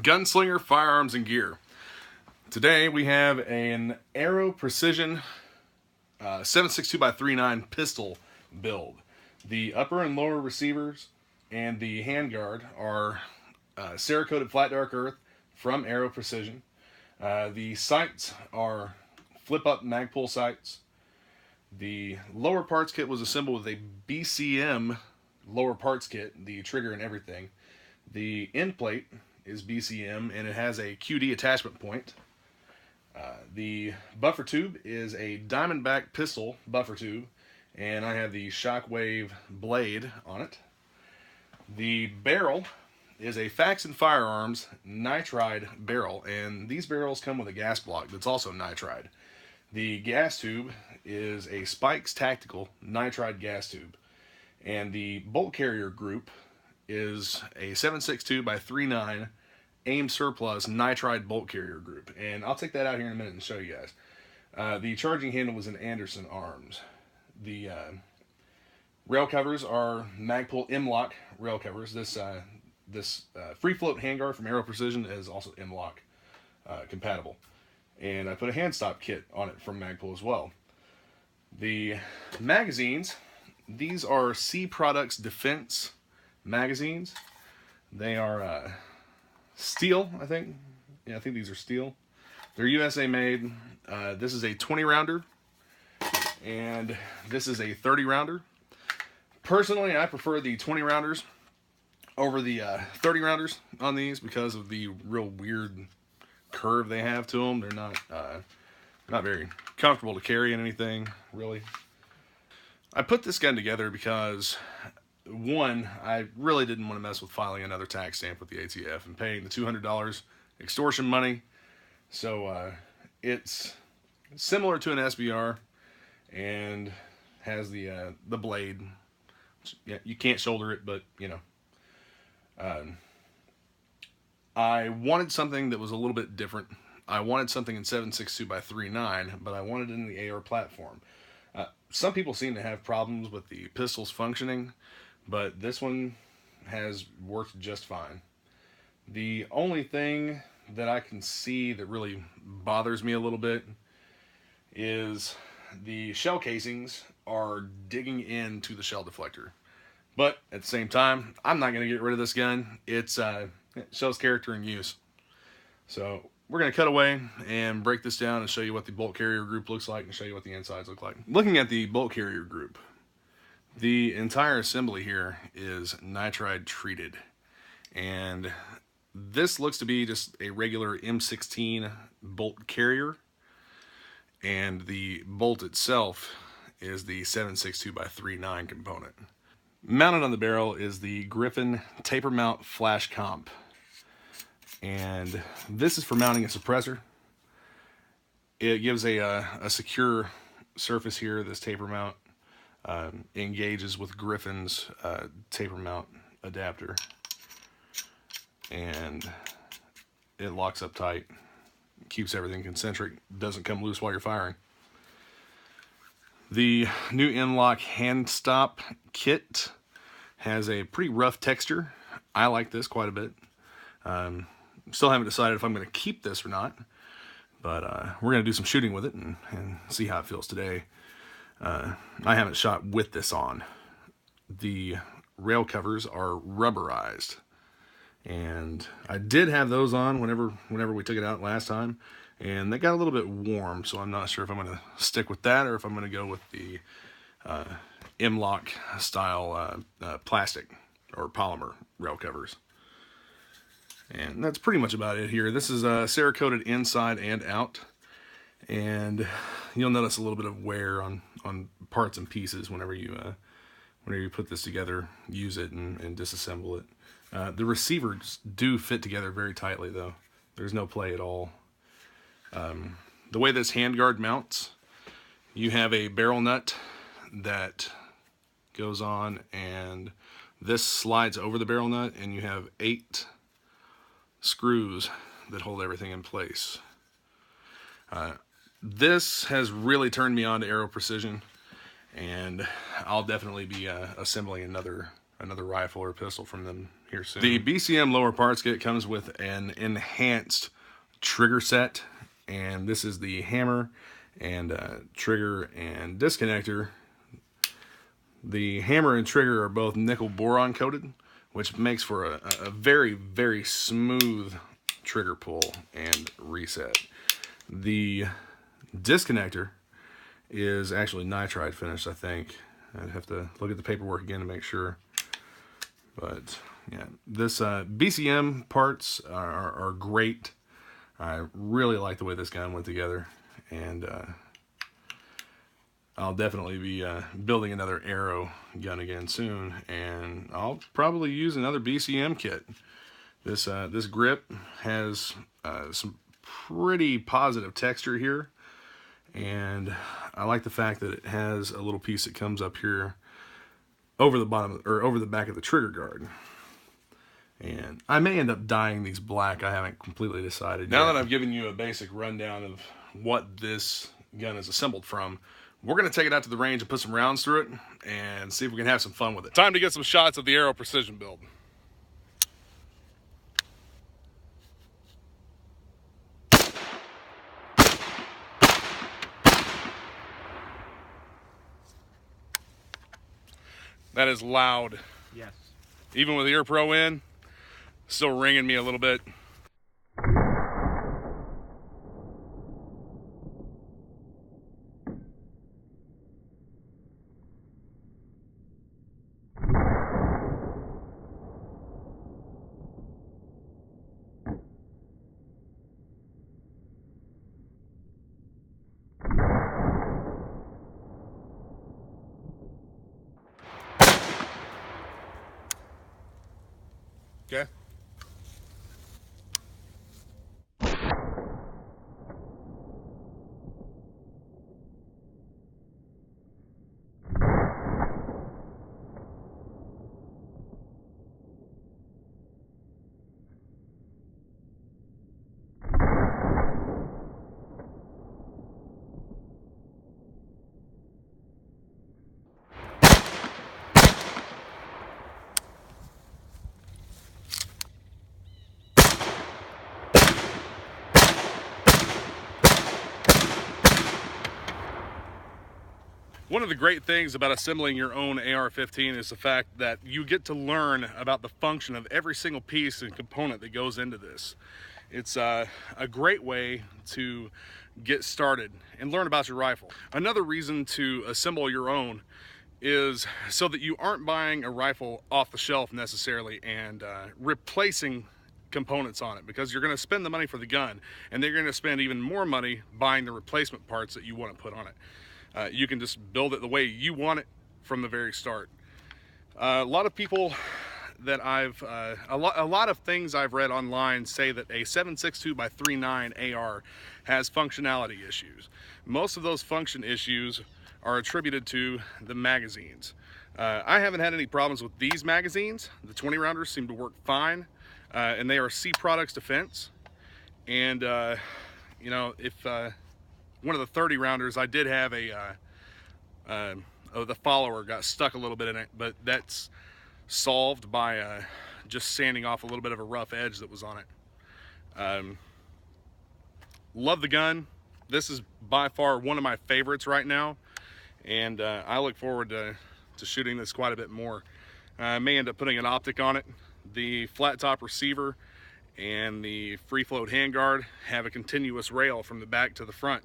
Gunslinger Firearms and Gear. Today we have an Aero Precision 7.62x39 pistol build. The upper and lower receivers and the handguard are Cerakoted Flat Dark Earth from Aero Precision. The sights are flip-up Magpul sights. The lower parts kit was assembled with a BCM lower parts kit, the trigger and everything. The end plate is BCM and it has a QD attachment point. The buffer tube is a Diamondback pistol buffer tube, and I have the Shockwave blade on it. The barrel is a Faxon Firearms nitride barrel, and these barrels come with a gas block that's also nitride. The gas tube is a Spikes Tactical nitride gas tube, and the bolt carrier group is a 7.62x39 AIM Surplus nitride bolt carrier group, and I'll take that out here in a minute and show you guys. The charging handle was an Anderson Arms. The rail covers are Magpul M-Lock rail covers. This free float handguard from Aero Precision is also M-Lock compatible, and I put a hand stop kit on it from Magpul as well. The magazines, these are C Products Defense magazines. They are steel, I think. Yeah, I think these are steel. They're USA made. This is a 20 rounder, and this is a 30 rounder. Personally, I prefer the 20 rounders over the 30 rounders on these because of the real weird curve they have to them. They're not very comfortable to carry in anything, really. I put this gun together because, one, I really didn't want to mess with filing another tax stamp with the ATF and paying the $200 extortion money. So it's similar to an SBR and has the blade. Yeah, you can't shoulder it, but you know. I wanted something that was a little bit different. I wanted something in 7.62x39, but I wanted it in the AR platform. Some people seem to have problems with the pistols functioning, but this one has worked just fine. The only thing that I can see that really bothers me a little bit is the shell casings are digging into the shell deflector. But at the same time, I'm not going to get rid of this gun. It shows character and use. So we're going to cut away and break this down and show you what the bolt carrier group looks like and show you what the insides look like. Looking at the bolt carrier group, the entire assembly here is nitride treated, and this looks to be just a regular M16 bolt carrier, and the bolt itself is the 7.62x39 component. Mounted on the barrel is the Griffin taper mount flash comp, and this is for mounting a suppressor. It gives a secure surface here. This taper mount engages with Griffin's taper mount adapter, and it locks up tight, keeps everything concentric, doesn't come loose while you're firing. The new M-Lock hand stop kit has a pretty rough texture. I like this quite a bit. Still haven't decided if I'm going to keep this or not, but we're going to do some shooting with it and see how it feels today. I haven't shot with this on. The rail covers are rubberized, and I did have those on whenever we took it out last time, and they got a little bit warm, so I'm not sure if I'm going to stick with that or if I'm going to go with the M-Lock style plastic or polymer rail covers. And that's pretty much about it here. This is Cerakoted inside and out, and you'll notice a little bit of wear on parts and pieces whenever you put this together, use it, and disassemble it. The receivers do fit together very tightly, though. There's no play at all. The way this handguard mounts, you have a barrel nut that goes on, and this slides over the barrel nut, and you have 8 screws that hold everything in place. This has really turned me on to Aero Precision, and I'll definitely be assembling another another rifle or pistol from them here soon. The BCM lower parts kit comes with an enhanced trigger set, and this is the hammer and trigger and disconnector. The hammer and trigger are both nickel boron coated, which makes for a very, very smooth trigger pull and reset. The disconnector is actually nitride finished, I think. I'd have to look at the paperwork again to make sure. But yeah, this BCM parts are great. I really like the way this gun went together, and I'll definitely be building another Aero gun again soon, and I'll probably use another BCM kit. This grip has some pretty positive texture here, and I like the fact that it has a little piece that comes up here over the bottom, or over the back of the trigger guard. And I may end up dyeing these black. I haven't completely decided yet. Now that I've given you a basic rundown of what this gun is assembled from, we're going to take it out to the range and put some rounds through it and see if we can have some fun with it. Time to get some shots of the Aero Precision build. That is loud. Yes. Even with the Ear Pro in, still ringing me a little bit. Okay. One of the great things about assembling your own AR-15 is the fact that you get to learn about the function of every single piece and component that goes into this. It's a great way to get started and learn about your rifle. Another reason to assemble your own is so that you aren't buying a rifle off the shelf necessarily and replacing components on it, because you're going to spend the money for the gun and they're going to spend even more money buying the replacement parts that you want to put on it. You can just build it the way you want it from the very start. A lot of people that a lot of things I've read online say that a 7.62x3.9 AR has functionality issues. Most of those function issues are attributed to the magazines. I haven't had any problems with these magazines. The 20 rounders seem to work fine, and they are C Products Defense. And you know, if one of the 30 rounders, I did have the follower got stuck a little bit in it, but that's solved by just sanding off a little bit of a rough edge that was on it. Love the gun. This is by far one of my favorites right now, and I look forward to shooting this quite a bit more. I may end up putting an optic on it. The flat top receiver and the free float handguard have a continuous rail from the back to the front,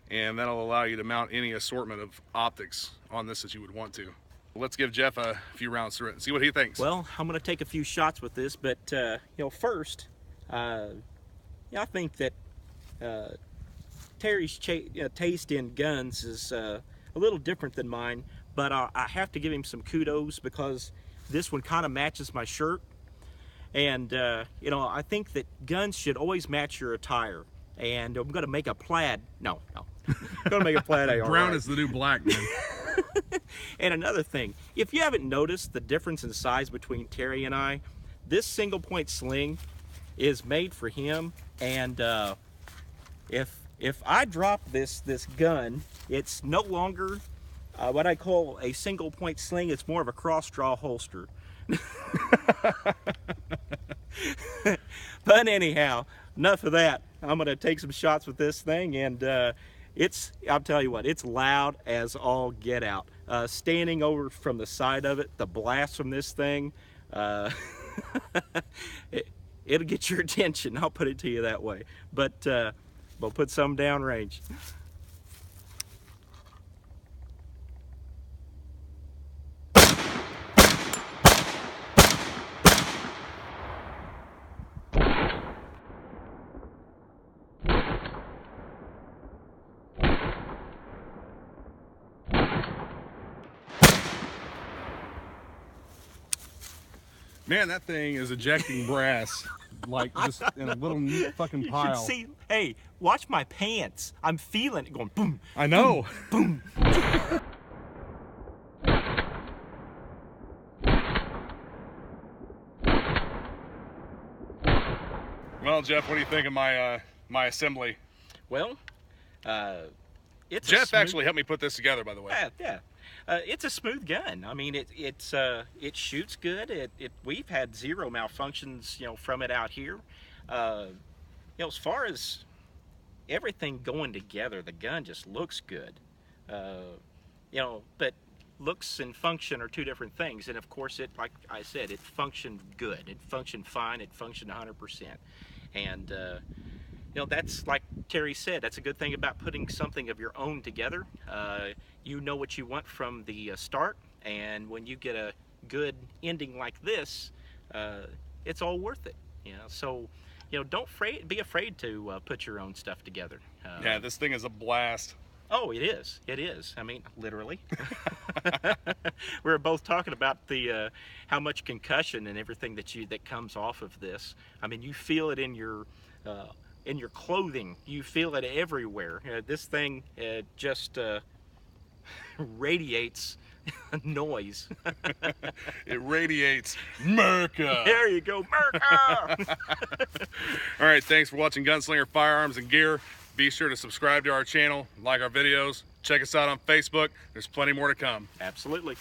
and that'll allow you to mount any assortment of optics on this that you would want to. Let's give Jeff a few rounds through it and see what he thinks. Well, I'm going to take a few shots with this, but you know, first, I think that Terry's taste in guns is a little different than mine, but I have to give him some kudos because this one kind of matches my shirt, and you know, I think that guns should always match your attire. And I'm going to make a plaid. No. I'm going to make a plaid AR. Brown is the new black, man. And another thing, if you haven't noticed the difference in size between Terry and I, this single point sling is made for him. And if I drop this gun, it's no longer what I call a single point sling. It's more of a cross draw holster. But anyhow, enough of that. I'm going to take some shots with this thing, and I'll tell you what, it's loud as all get out. Standing over from the side of it, the blast from this thing, it'll get your attention. I'll put it to you that way. But we'll put some downrange. Man, that thing is ejecting brass like just in a little neat fucking pile. You should see, hey, watch my pants. I'm feeling it going boom. I know. Boom. Well, Jeff, what do you think of my my assembly? Well, it's Jeff actually helped me put this together, by the way. Yeah. It's a smooth gun. I mean, it shoots good. We've had zero malfunctions, from it out here. As far as everything going together, the gun just looks good. But looks and function are two different things. And of course, like I said, it functioned good. It functioned fine. It functioned 100%. And that's like Terry said, that's a good thing about putting something of your own together. You know what you want from the start, and when you get a good ending like this, it's all worth it. So don't be afraid to put your own stuff together. Yeah, this thing is a blast. Oh, it is. It is. I mean, literally. We were both talking about the how much concussion and everything that comes off of this. I mean, you feel it in your clothing. You feel it everywhere. This thing just radiates noise. It radiates Merca. There you go, Merca. All right, thanks for watching Gunslinger Firearms and Gear. Be sure to subscribe to our channel, like our videos, check us out on Facebook. There's plenty more to come. Absolutely.